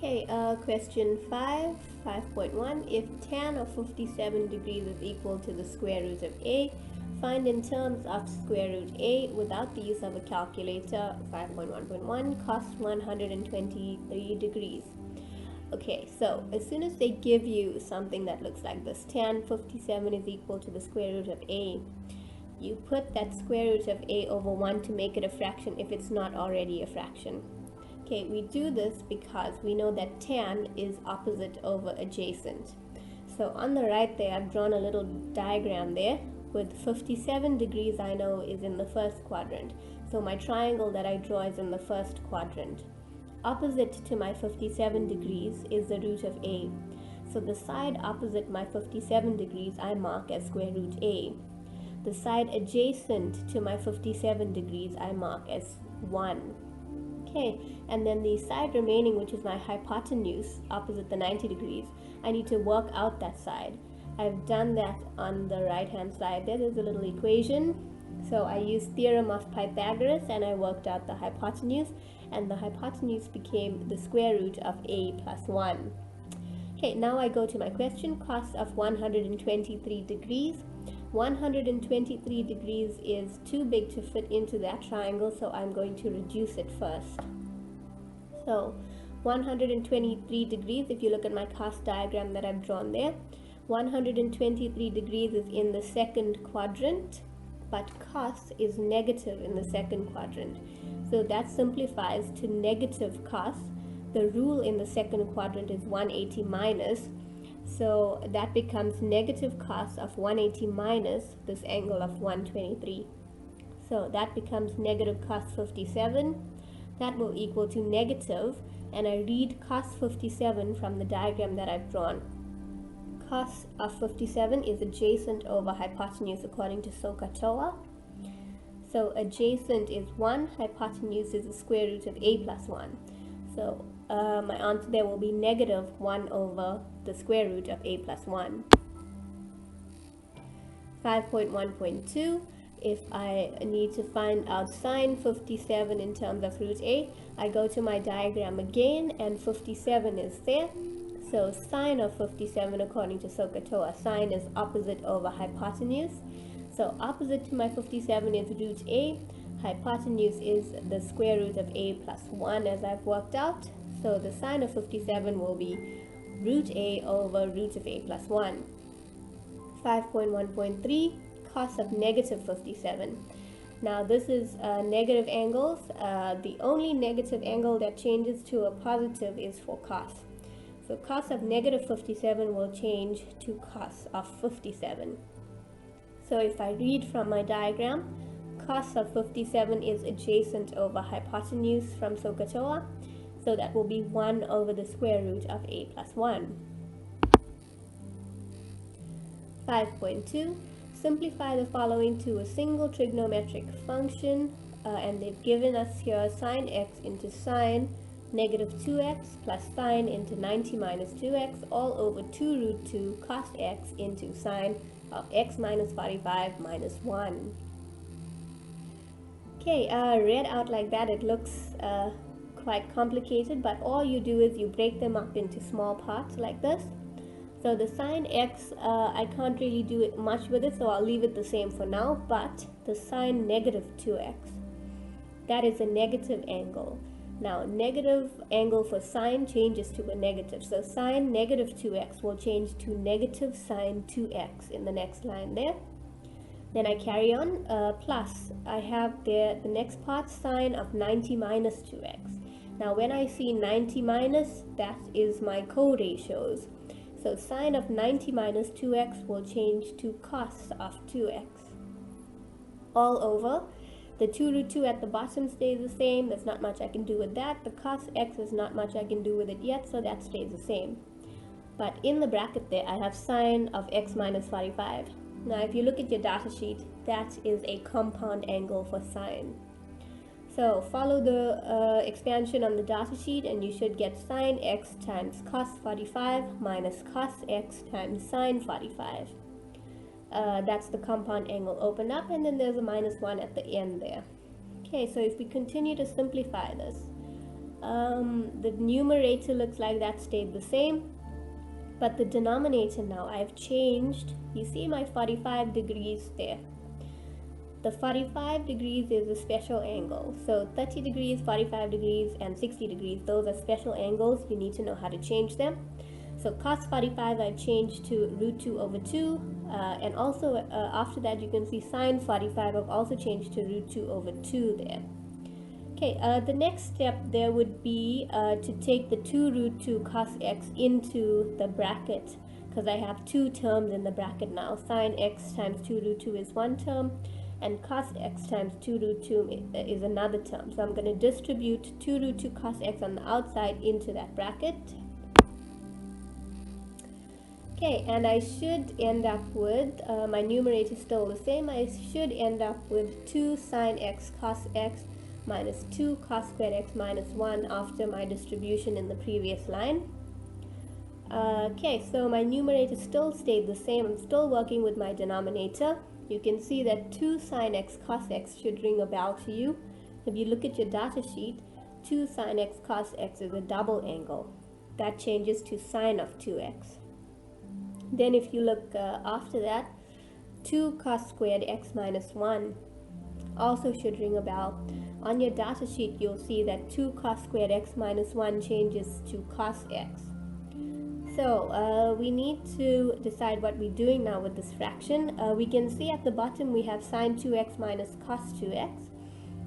Okay, question 5.1. If tan of 57 degrees is equal to the square root of a, find in terms of square root a without the use of a calculator. 5.1.1 cos 123 degrees. Okay, so as soon as they give you something that looks like this, tan 57 is equal to the square root of a, you put that square root of a over 1 to make it a fraction if it's not already a fraction. Okay, we do this because we know that tan is opposite over adjacent. So on the right there, I've drawn a little diagram there with 57 degrees I know is in the first quadrant. So my triangle that I draw is in the first quadrant. Opposite to my 57 degrees is the root of a. So the side opposite my 57 degrees I mark as square root a. The side adjacent to my 57 degrees I mark as 1. Okay, and then the side remaining, which is my hypotenuse opposite the 90 degrees, I need to work out that side. I've done that on the right hand side. There is a little equation. So I used theorem of Pythagoras and I worked out the hypotenuse, and the hypotenuse became the square root of a plus 1. Okay, now I go to my question. Cos of 123 degrees. 123 degrees is too big to fit into that triangle, so I'm going to reduce it first. So 123 degrees, if you look at my cos diagram that I've drawn there, 123 degrees is in the second quadrant, but cos is negative in the second quadrant. So that simplifies to negative cos. The rule in the second quadrant is 180 minus. So that becomes negative cos of 180 minus this angle of 123. So that becomes negative cos 57. That will equal to negative, and I read cos 57 from the diagram that I've drawn. Cos of 57 is adjacent over hypotenuse according to SOHCAHTOA. So adjacent is 1, hypotenuse is the square root of a plus 1. So my answer there will be negative 1 over the square root of a plus 1. 5.1.2, if I need to find out sine 57 in terms of root a, I go to my diagram again and 57 is there. So sine of 57 according to SOHCAHTOA, sine is opposite over hypotenuse. So opposite to my 57 is root a, hypotenuse is the square root of a plus 1 as I've worked out. So the sine of 57 will be root a over root of a plus 1. 5.1.3, cos of negative 57. Now this is negative angles. The only negative angle that changes to a positive is for cos. So cos of negative 57 will change to cos of 57. So if I read from my diagram, cos of 57 is adjacent over hypotenuse from SOHCAHTOA. So that will be 1 over the square root of a plus 1. 5.2. Simplify the following to a single trigonometric function. And they've given us here sine x into sine negative 2x plus sine into 90 minus 2x all over 2 root 2 cos x into sine of x minus 45 minus 1. Okay, read out like that, it looks quite complicated, but all you do is you break them up into small parts like this. So the sine x, I can't really do it much with it, so I'll leave it the same for now, but the sine negative 2x, that is a negative angle. Now negative angle for sine changes to a negative, so sine negative 2x will change to negative sine 2x in the next line there. Then I carry on, plus I have there the next part, sine of 90 minus 2x. Now when I see 90 minus, that is my co-ratios. So sine of 90 minus 2x will change to cos of 2x. All over, the 2 root 2 at the bottom stays the same. There's not much I can do with that. The cos x is not much I can do with it yet, so that stays the same. But in the bracket there, I have sine of x minus 45. Now if you look at your data sheet, that is a compound angle for sine. So follow the expansion on the data sheet and you should get sine x times cos 45 minus cos x times sine 45. That's the compound angle opened up, and then there's a minus 1 at the end there. Okay, so if we continue to simplify this, The numerator looks like that stayed the same, but the denominator now I've changed. You see my 45 degrees there. The 45 degrees is a special angle. So 30 degrees, 45 degrees, and 60 degrees, those are special angles. You need to know how to change them. So cos 45 I've changed to root 2 over 2. And also after that you can see sine 45 I've also changed to root 2 over 2 there. Okay, the next step there would be to take the 2 root 2 cos x into the bracket, because I have two terms in the bracket now. Sine x times 2 root 2 is one term, and cos x times 2 root 2 is another term. So I'm going to distribute 2 root 2 cos x on the outside into that bracket. Okay, and I should end up with, my numerator is still the same, I should end up with 2 sine x cos x minus 2 cos squared x minus 1 after my distribution in the previous line. Okay, so my numerator still stayed the same. I'm still working with my denominator. You can see that 2 sine x cos x should ring a bell to you. If you look at your data sheet, 2 sine x cos x is a double angle. That changes to sine of 2x. Then if you look after that, 2 cos squared x minus 1 also should ring a bell. On your data sheet, you'll see that 2 cos squared x minus 1 changes to cos x. So we need to decide what we're doing now with this fraction. We can see at the bottom we have sine 2x minus cos 2x.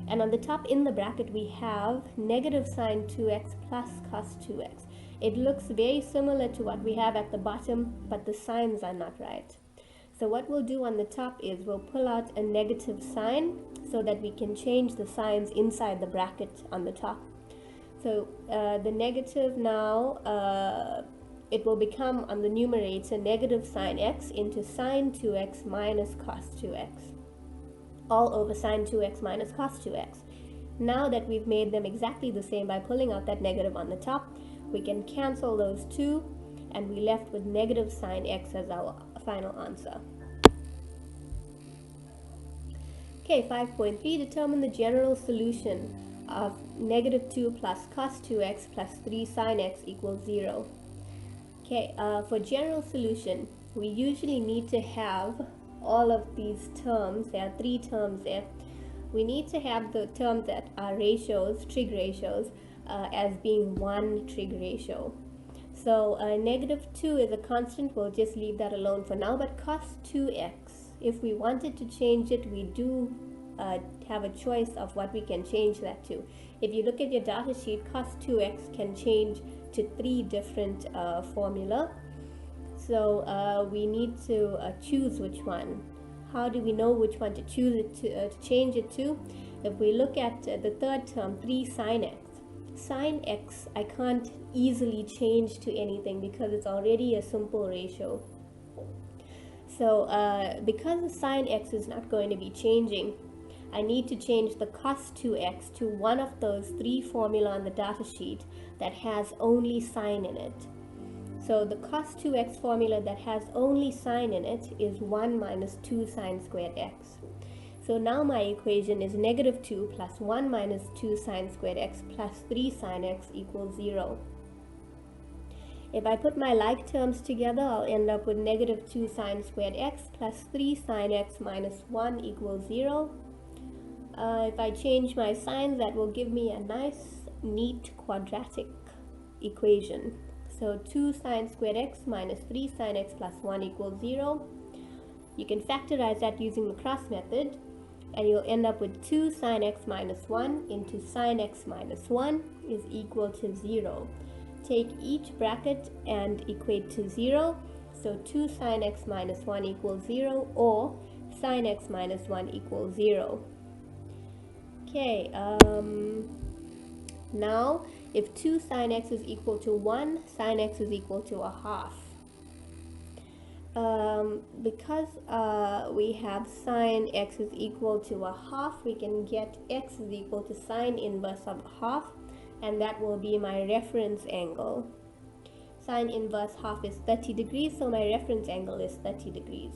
And on the top in the bracket we have negative sine 2x plus cos 2x. It looks very similar to what we have at the bottom, but the signs are not right. So what we'll do on the top is we'll pull out a negative sign so that we can change the signs inside the bracket on the top. So the negative now, it will become on the numerator negative sine x into sine 2x minus cos 2x, all over sine 2x minus cos 2x. Now that we've made them exactly the same by pulling out that negative on the top, we can cancel those two, and we left with negative sine x as our final answer. Okay, 5.3, determine the general solution of negative 2 plus cos 2x plus 3 sine x equals 0. Okay, for general solution, we usually need to have all of these terms. There are three terms there. We need to have the terms that are ratios, trig ratios, as being one trig ratio. So negative 2 is a constant. We'll just leave that alone for now. But cos 2x, if we wanted to change it, we do have a choice of what we can change that to. If you look at your data sheet, cos 2x can change to 3 different formula. So we need to choose which one. How do we know which one to choose it to change it to? If we look at the third term, 3 sine x. Sine x I can't easily change to anything because it's already a simple ratio. So because the sine x is not going to be changing, I need to change the cos 2x to one of those 3 formula on the data sheet that has only sine in it. So the cos 2x formula that has only sine in it is 1 minus 2 sine squared x. So now my equation is negative 2 plus 1 minus 2 sine squared x plus 3 sine x equals 0. If I put my like terms together, I'll end up with negative 2 sine squared x plus 3 sine x minus 1 equals 0. If I change my signs, that will give me a nice, neat quadratic equation. So 2 sine squared x minus 3 sine x plus 1 equals 0. You can factorize that using the cross method, and you'll end up with 2 sine x minus 1 into sine x minus 1 is equal to 0. Take each bracket and equate to 0. So 2 sine x minus 1 equals 0, or sine x minus 1 equals 0. Okay, now if 2 sine x is equal to 1, sine x is equal to a half. Because we have sine x is equal to a half, we can get x is equal to sine inverse of a half, and that will be my reference angle. Sine inverse half is 30 degrees, so my reference angle is 30 degrees.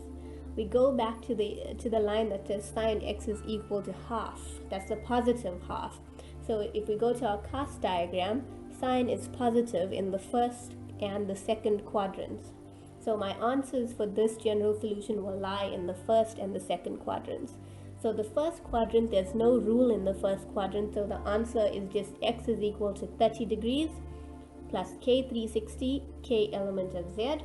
We go back to the line that says sine x is equal to half. That's the positive half. So if we go to our cos diagram, sine is positive in the first and the second quadrants. So my answers for this general solution will lie in the first and the second quadrants. So the first quadrant, there's no rule in the first quadrant, so the answer is just x is equal to 30 degrees plus k360, k element of z.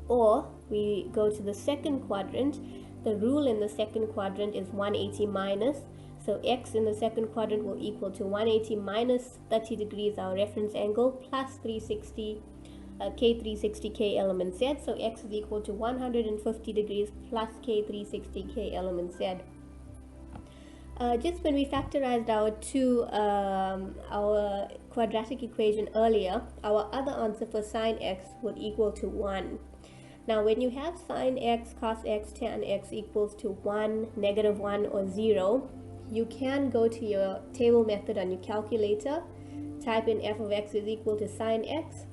Or we go to the second quadrant, the rule in the second quadrant is 180 minus, so x in the second quadrant will equal to 180 minus 30 degrees, our reference angle, plus 360, k360, k element z, so x is equal to 150 degrees plus k360, k element z. Just when we factorized our quadratic equation earlier, our other answer for sine x would equal to 1. Now when you have sine x, cos x, tan x equals to 1, -1, or 0, you can go to your table method on your calculator, type in f of x is equal to sine x,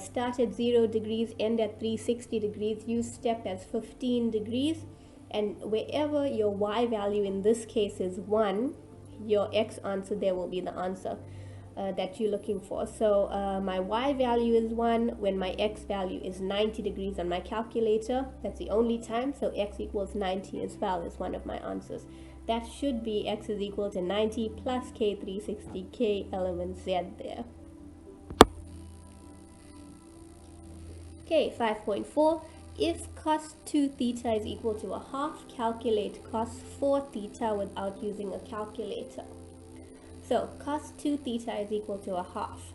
start at 0 degrees, end at 360 degrees, use step as 15 degrees, and wherever your y value in this case is 1, your x answer there will be the answer that you're looking for. So my y value is 1 when my x value is 90 degrees on my calculator. That's the only time, so x equals 90 as well is one of my answers. That should be x is equal to 90 plus k360, k element z there. Okay, 5.4. If cos 2 theta is equal to a half, calculate cos 4 theta without using a calculator. So cos 2 theta is equal to a half.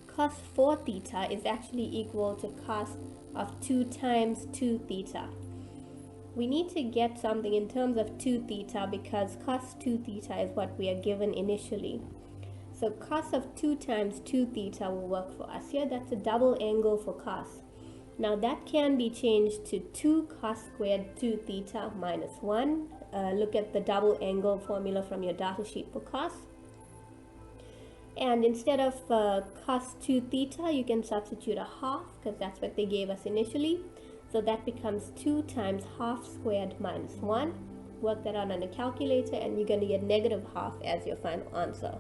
Cos 4 theta is actually equal to cos of 2 times 2 theta. We need to get something in terms of 2 theta because cos 2 theta is what we are given initially. So cos of 2 times 2 theta will work for us here. That's a double angle for cos. Now that can be changed to 2 cos squared 2 theta minus 1. Look at the double angle formula from your data sheet for cos. And instead of cos 2 theta, you can substitute a half because that's what they gave us initially. So that becomes 2 times half squared minus 1. Work that out on a calculator and you're going to get -1/2 as your final answer.